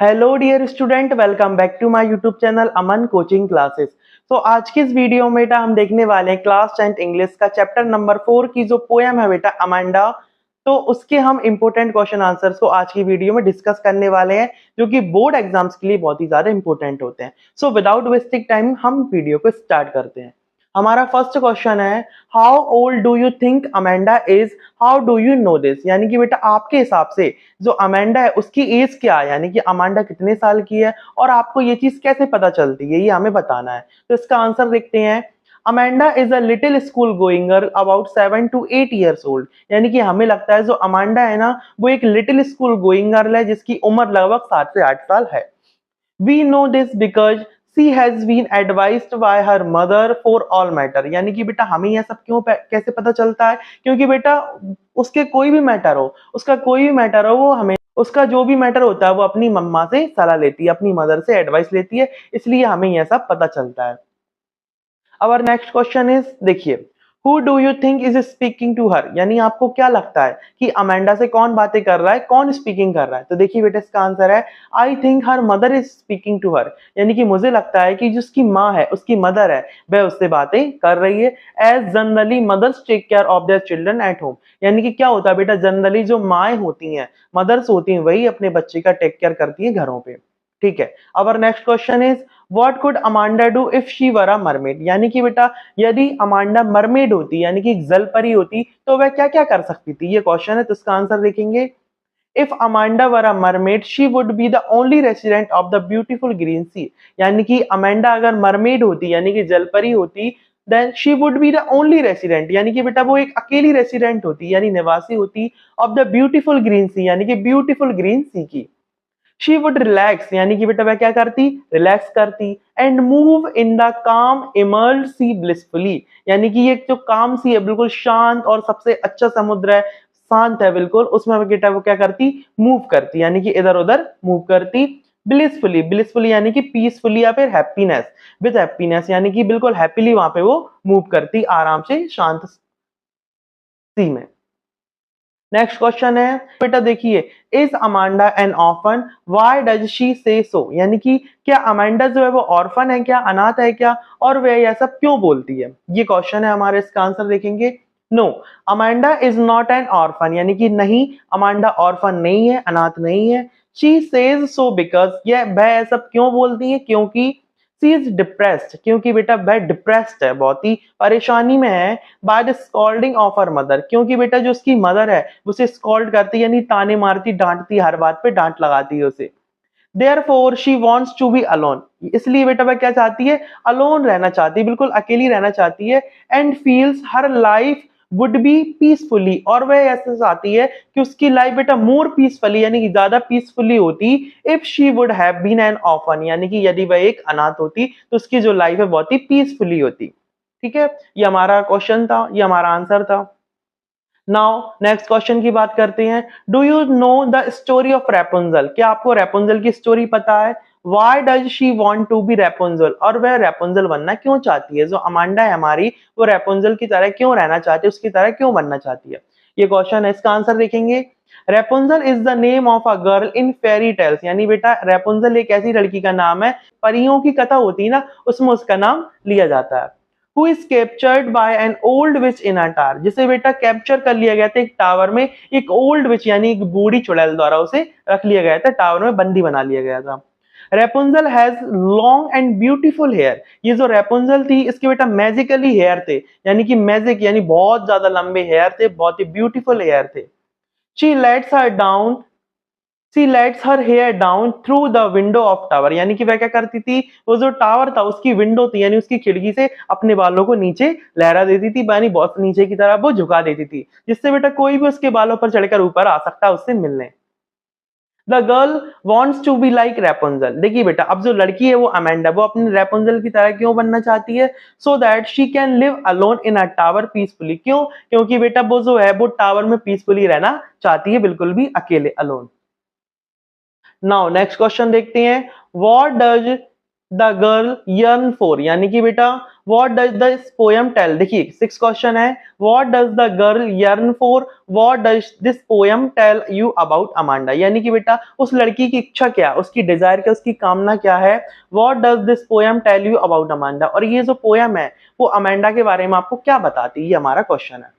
Hello dear student, welcome back to my YouTube channel Aman coaching classes. तो आज की इस वीडियो में बेटा हम देखने वाले हैं क्लास 10th इंग्लिश का चैप्टर नंबर 4 की जो पोएम है बेटा अमांडा। तो उसके हम इंपॉर्टेंट क्वेश्चन आंसर्स को आज की वीडियो में डिस्कस करने वाले हैं, जो कि बोर्ड एग्जाम्स के लिए बहुत ही ज्यादा इंपॉर्टेंट होते हैं। सो विदाउट वेस्टिंग टाइम हम वीडियो को स्टार्ट करते हैं। हमारा फर्स्ट क्वेश्चन है, how old do you think Amanda is, how do you no this? यानी कि बेटा आपके हिसाब से जो अमेंडा है उसकी एज क्या है, यानी कि अमांडा कितने साल की है और आपको ये चीज कैसे पता चलती है, ये हमें बताना है। तो इसका आंसर देखते हैं। Amanda is a little school going about 7 to 8 years old. यानी कि हमें लगता है जो अमांडा है ना, वो एक लिटिल स्कूल गोइंग गर्ल है जिसकी उम्र लगभग 7 से 8 साल है। We know this because she has been advised by her mother for all matter। यानी कि बेटा हमें यह सब क्यों कैसे पता चलता है, क्योंकि बेटा उसके कोई भी मैटर हो, उसका कोई भी मैटर हो, वो हमें उसका जो भी मैटर होता है वो अपनी मम्मा से सलाह लेती है, अपनी मदर से एडवाइस लेती है, इसलिए हमें यह सब पता चलता है। अवर नेक्स्ट क्वेश्चन इज, देखिए, who do you think is speaking to her? यानी आपको क्या लगता है कि अमेंडा से कौन बातें कर रहा है, कौन स्पीकिंग कर रहा है? तो देखिए बेटा इसका आंसर है, I think her mother is speaking to her. यानी कि मुझे लगता है कि जिसकी माँ है, उसकी मदर है, वह उससे बातें कर रही है। As generally mothers take care of their children at home. यानी कि क्या होता है बेटा, जनरली जो माएँ होती हैं, मदर्स होती हैं, वही अपने बच्चे का टेक केयर करती है घरों पे। ठीक है। Our next question is, what could Amanda do if she were a mermaid? यानी कि बेटा यदि अमांडा मरमेड होती, यानी कि एक जल परी होती, तो वह क्या क्या कर सकती थी, ये क्वेश्चन है। तो इसका आंसर देखेंगे। If Amanda were a mermaid she would be the only resident of the beautiful green sea. यानी कि अमांडा अगर मरमेड होती, यानी कि जल परी होती, then she would be the only resident, यानी कि बेटा वो एक अकेली रेसिडेंट होती, यानी निवासी होती of the beautiful green sea, यानी कि ब्यूटीफुल ग्रीन सी की। शी वुड रिलैक्स, यानी कि बेटा वह क्या करती, रिलैक्स करती। एंड मूव इन द काम इमर्ल्ड सी ब्लिसफुली। यानी कि ये जो काम सी है, बिल्कुल शांत और सबसे अच्छा समुद्र है, शांत है बिल्कुल, उसमें बेटा वो क्या करती, मूव करती, यानी कि इधर उधर मूव करती। ब्लिसफुली, ब्लिसफुली यानी कि पीसफुली या फिर हैप्पीनेस, विद हैप्पीनेस, यानी कि बिल्कुल हैप्पीली वहां पे वो मूव करती, आराम से शांत सी में। नेक्स्ट क्वेश्चन है बेटा, देखिए, is Amanda N orphan, why does she से सो? यानी कि क्या अमांडा जो है वो ऑर्फन है क्या, अनाथ है क्या, और वह यह सब क्यों बोलती है, ये क्वेश्चन है हमारे। इसका आंसर देखेंगे। No, Amanda is not an orphan. यानी कि नहीं, अमांडा ऑर्फन नहीं है, अनाथ नहीं है। शी सेज सो बिकॉज, यह वह सब क्यों बोलती है, क्योंकि शी इज डिप्रेस्ड, क्योंकि बेटा वह डिप्रेस्ड है, बहुत ही परेशानी में है। By the scolding of her mother, क्योंकि बेटा जो उसकी मदर है उसे स्कॉल्ड करती है, यानी ताने मारती, डांटती, हर बात पे डांट लगाती है उसे। Therefore she wants to be alone, इसलिए बेटा वह क्या चाहती है, अलोन रहना चाहती है, बिल्कुल अकेली रहना चाहती है। And feels her life would be peacefully, और वह ऐसा चाहती है कि उसकी लाइफ बेटा मोर पीसफुली, यानी कि ज्यादा पीसफुली होती, if she would have been an orphan. यानी कि यदि वह एक अनाथ होती तो उसकी जो लाइफ है बहुत ही पीसफुली होती। ठीक है, ये हमारा क्वेश्चन था, ये हमारा आंसर था। नाउ नेक्स्ट क्वेश्चन की बात करते हैं। Do you know the story of Rapunzel? क्या आपको रेपुंजल की स्टोरी पता है? Why does she want to be Rapunzel, और वह रेपुंजल बनना क्यों चाहती है? जो अमांडा है हमारी, वो रेपुंजल की तरह क्यों रहना चाहती है, उसकी तरह क्यों बनना चाहती है, ये क्वेश्चन है। इसका आंसर देखेंगे। Rapunzel is the name of a girl in fairy tales. यानी बेटा रेपुंजल एक ऐसी लड़की का नाम है, परियों की कथा होती है ना, उसमें उसका नाम लिया जाता है। Who is captured by an old witch in a tower? जिसे बेटा कैप्चर कर लिया गया था एक टावर में, एक ओल्ड विच यानी एक बूढ़ी चुड़ैल द्वारा उसे रख लिया गया था, टावर में बंदी बना लिया गया था। Rapunzel has long and beautiful hair. ये जो रेपुंजल थी, इसके बेटा मैजिकली हेयर थे, यानी कि मैजिक यानी बहुत ज्यादा लंबे हेयर थे, बहुत ही ब्यूटीफुल हेयर थे। She lets her down, she lets her hair down through the window of tower. यानी कि वह क्या करती थी, वो जो टावर था उसकी विंडो थी, यानी उसकी खिड़की से अपने बालों को नीचे लहरा देती थी, यानी बहुत नीचे की तरफ वो झुका देती थी, जिससे बेटा कोई भी उसके बालों पर चढ़कर ऊपर आ सकता है उससे मिलने। The girl wants to be like Rapunzel. देखिए बेटा, अब जो लड़की है वो अमेंडा, वो अपने रेपुंजल की तरह क्यों बनना चाहती है? So that she can live alone in a tower peacefully. क्यों? क्योंकि बेटा वो जो है वो टावर में पीसफुली रहना चाहती है, बिल्कुल भी अकेले, अलोन। नाउ नेक्स्ट क्वेश्चन देखते हैं। What does the girl yearn for? यानी कि बेटा what does this poem tell, देखिए 6 क्वेश्चन है, what does the girl yearn for, what does this poem tell you about Amanda, यानी कि बेटा उस लड़की की इच्छा क्या, उसकी डिजायर क्या, उसकी कामना क्या है, what does this poem tell you about Amanda, और ये जो पोयम है वो अमांडा के बारे में आपको क्या बताती है, ये हमारा क्वेश्चन है।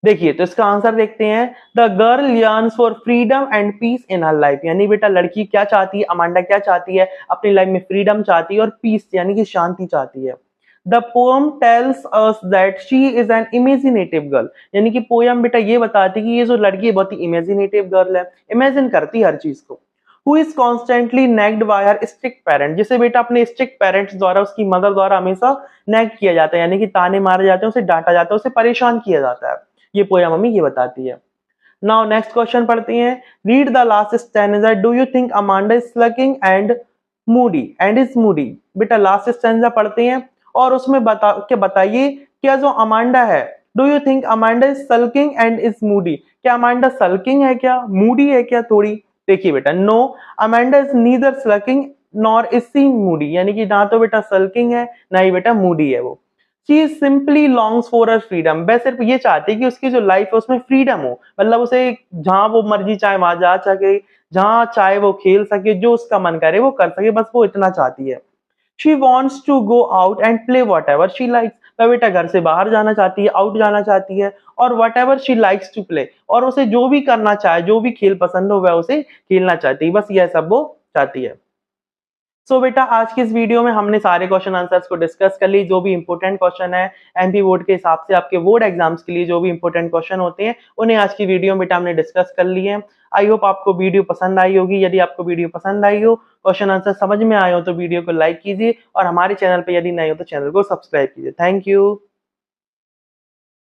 देखिए तो इसका आंसर देखते हैं, the girl yearns for freedom and peace in her life, यानी बेटा लड़की क्या चाहती है, अमांडा क्या चाहती है, अपनी लाइफ में फ्रीडम चाहती है और पीस यानी कि शांति चाहती है। The poem tells us that she is an imaginative girl, यानी कि पोएम बेटा ये बताती है कि ये जो लड़की है बहुत ही इमेजिनेटिव गर्ल है, इमेजिन करती है हर चीज को। Who is constantly nagged by her strict parent, जिसे बेटा अपने स्ट्रिक्ट पेरेंट्स द्वारा, उसकी मदर द्वारा हमेशा नेग्ड किया जाता है, यानी कि ताने मारे जाते हैं, उसे डांटा जाता है, उसे परेशान किया जाता है, ये पोयम हमें ये बताती है। नाउ नेक्स्ट क्वेश्चन पढ़ते हैं, read the last stanza, do you think Amanda is sulking and moody and is moody, बेटा लास्ट स्टैंजा पढ़ते हैं और उसमें बताइए क्या जो अमांडा है, do you think Amanda is sulking and is moody, क्या अमांडा सल्किंग है क्या, मूडी है क्या थोड़ी। देखिए बेटा no, Amanda is neither sulking nor is she moody, यानी कि ना तो बेटा सल्किंग है ना ही बेटा मूडी है वो। She simply longs for her freedom, वह सिर्फ ये चाहती है कि उसकी जो लाइफ है उसमें फ्रीडम हो, मतलब उसे जहां वो मर्जी चाहे वहां जा सके, जहां चाहे वो खेल सके, जो उसका मन करे वो कर सके, बस वो इतना चाहती है। She wants to go out and play whatever she likes, वह बेटा घर से बाहर जाना चाहती है, आउट जाना चाहती है, और whatever she likes to play, और उसे जो भी करना चाहे, जो भी खेल पसंद हो वह उसे खेलना चाहती है, बस यह सब वो चाहती है। सो बेटा आज की इस वीडियो में हमने सारे क्वेश्चन आंसर्स को डिस्कस कर ली, जो भी इंपॉर्टेंट क्वेश्चन है एमपी बोर्ड के हिसाब से, आपके बोर्ड एग्जाम्स के लिए जो भी इंपॉर्टेंट क्वेश्चन होते हैं उन्हें आज की वीडियो में बेटा हमने डिस्कस कर लिए हैं। आई होप आपको वीडियो पसंद आई होगी, यदि आपको वीडियो पसंद आई हो, क्वेश्चन आंसर समझ में आए हो तो वीडियो को लाइक कीजिए, और हमारे चैनल पर यदि नए हो तो चैनल को सब्सक्राइब कीजिए। Thank you.